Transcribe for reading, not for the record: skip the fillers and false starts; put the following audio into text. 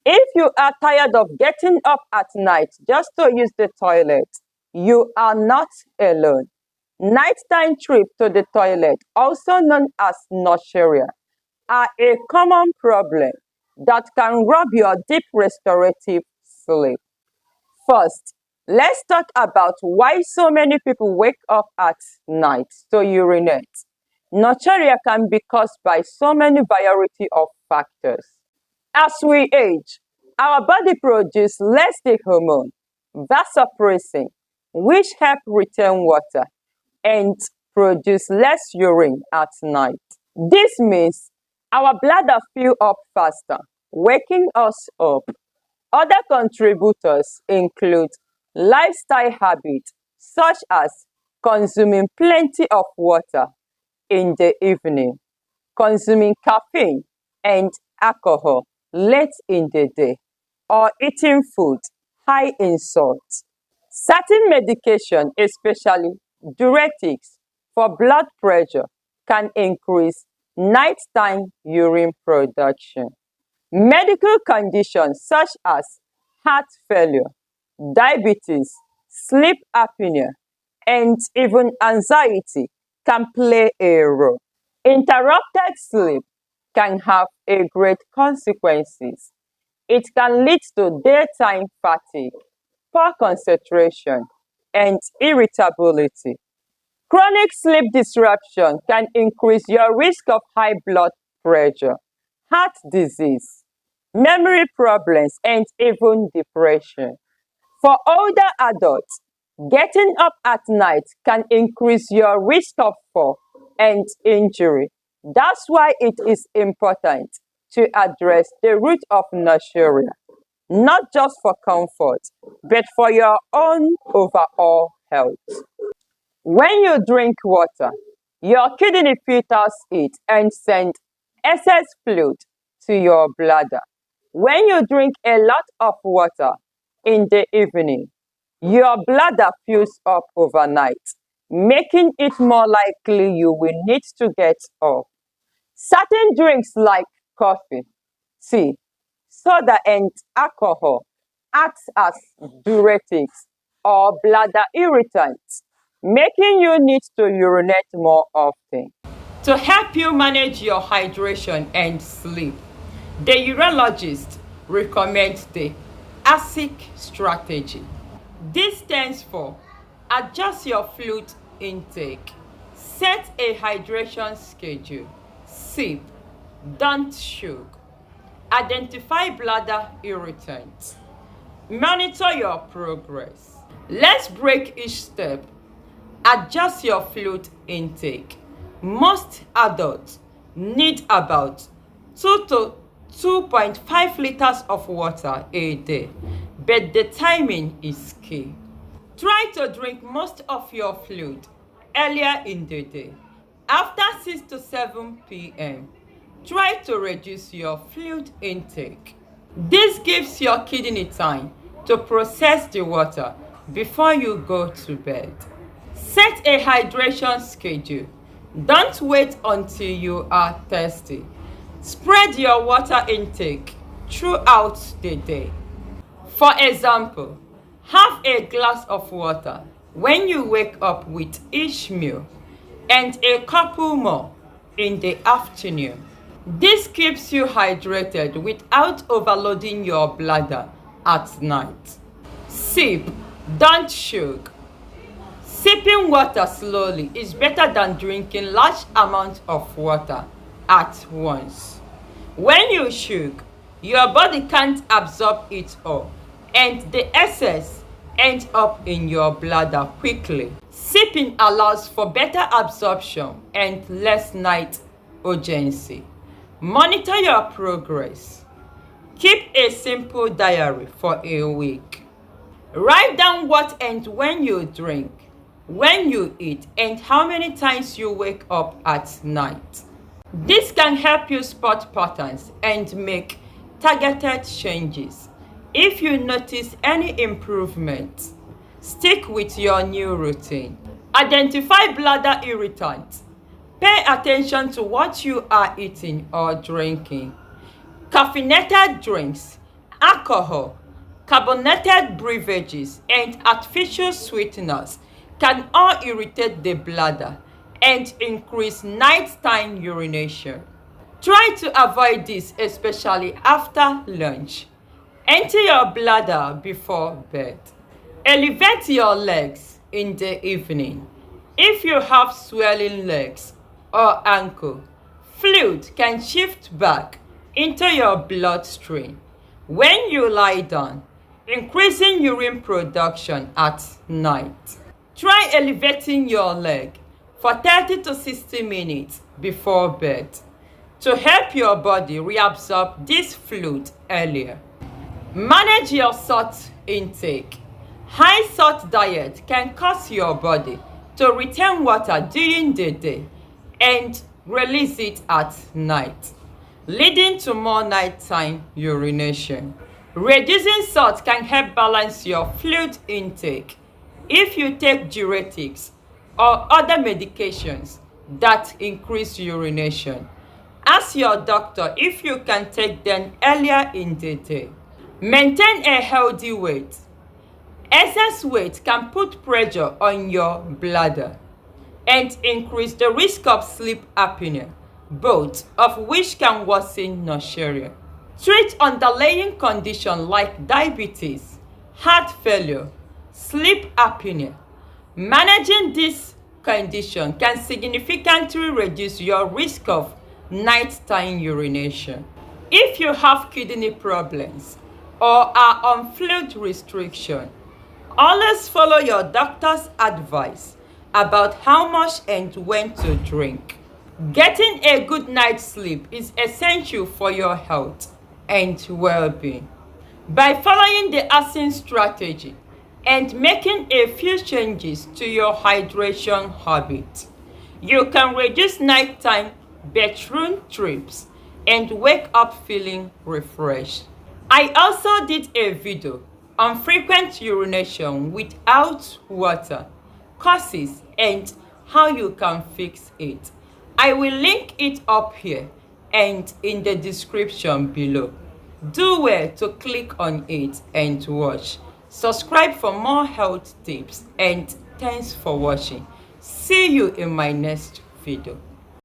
If you are tired of getting up at night just to use the toilet, you are not alone. Nighttime trip to the toilet, also known as nocturia, are a common problem that can rob your deep restorative sleep. First, let's talk about why so many people wake up at night to urinate. Nocturia can be caused by so many variety of factors. As we age, our body produces less the hormone, vasopressin, which help retain water and produce less urine at night. This means our bladder fill up faster, waking us up. Other contributors include lifestyle habits such as consuming plenty of water in the evening, consuming caffeine and alcohol late in the day, or eating food high in salt. Certain medication, especially diuretics for blood pressure, can increase nighttime urine production. Medical conditions such as heart failure, diabetes, sleep apnea, and even anxiety can play a role. Interrupted sleep can have a great consequences. It can lead to daytime fatigue, poor concentration, and irritability. Chronic sleep disruption can increase your risk of high blood pressure, heart disease, memory problems, and even depression. For older adults, getting up at night can increase your risk of fall and injury. That's why it is important to address the root of nocturia, not just for comfort, but for your own overall health. When you drink water, your kidney filters it and sends excess fluid to your bladder. When you drink a lot of water in the evening, your bladder fills up overnight, making it more likely you will need to get up. Certain drinks like coffee, tea, soda, and alcohol act as diuretics or bladder irritants, making you need to urinate more often. To help you manage your hydration and sleep, the urologist recommends the ASSIM strategy. This stands for adjust your fluid intake, set a hydration schedule, sip, don't chug, identify bladder irritants, monitor your progress. Let's break each step. Adjust your fluid intake. Most adults need about 2 to 2.5 liters of water a day, but the timing is key. Try to drink most of your fluid earlier in the day. After 6 to 7 p.m., try to reduce your fluid intake. This gives your kidney time to process the water before you go to bed. Set a hydration schedule. Don't wait until you are thirsty. Spread your water intake throughout the day. For example, have a glass of water when you wake up with each meal and a couple more in the afternoon. This keeps you hydrated without overloading your bladder at night. Sip, don't chug. Sipping water slowly is better than drinking large amounts of water at once. When you chug, your body can't absorb it all, and the excess ends up in your bladder quickly. Sipping allows for better absorption and less night urgency. Monitor your progress. Keep a simple diary for a week. Write down what and when you drink, when you eat, and how many times you wake up at night. This can help you spot patterns and make targeted changes. If you notice any improvement, stick with your new routine. Identify bladder irritants. Pay attention to what you are eating or drinking. Caffeinated drinks, Alcohol, carbonated beverages, and artificial sweeteners can all irritate the bladder and increase nighttime urination. Try to avoid this, especially after lunch. Empty your bladder before bed. Elevate your legs in the evening. If you have swelling legs or ankle, fluid can shift back into your bloodstream when you lie down, increasing urine production at night. Try elevating your leg for 30 to 60 minutes before bed to help your body reabsorb this fluid earlier. Manage your salt intake. High salt diet can cause your body to retain water during the day and release it at night, leading to more nighttime urination. Reducing salt can help balance your fluid intake. If you take diuretics or other medications that increase urination, ask your doctor if you can take them earlier in the day. Maintain a healthy weight. Excess weight can put pressure on your bladder and increase the risk of sleep apnea, both of which can worsen nocturia. Treat underlying conditions like diabetes, heart failure, sleep apnea. Managing this condition can significantly reduce your risk of nighttime urination. If you have kidney problems or are on fluid restriction, always follow your doctor's advice about how much and when to drink. Getting a good night's sleep is essential for your health and well-being. By following the ASSIM strategy and making a few changes to your hydration habit, you can reduce nighttime bathroom trips and wake up feeling refreshed. I also did a video on frequent urination without water, causes, and how you can fix it. I will link it up here and in the description below. Do well to click on it and watch. Subscribe for more health tips, and thanks for watching. See you in my next video.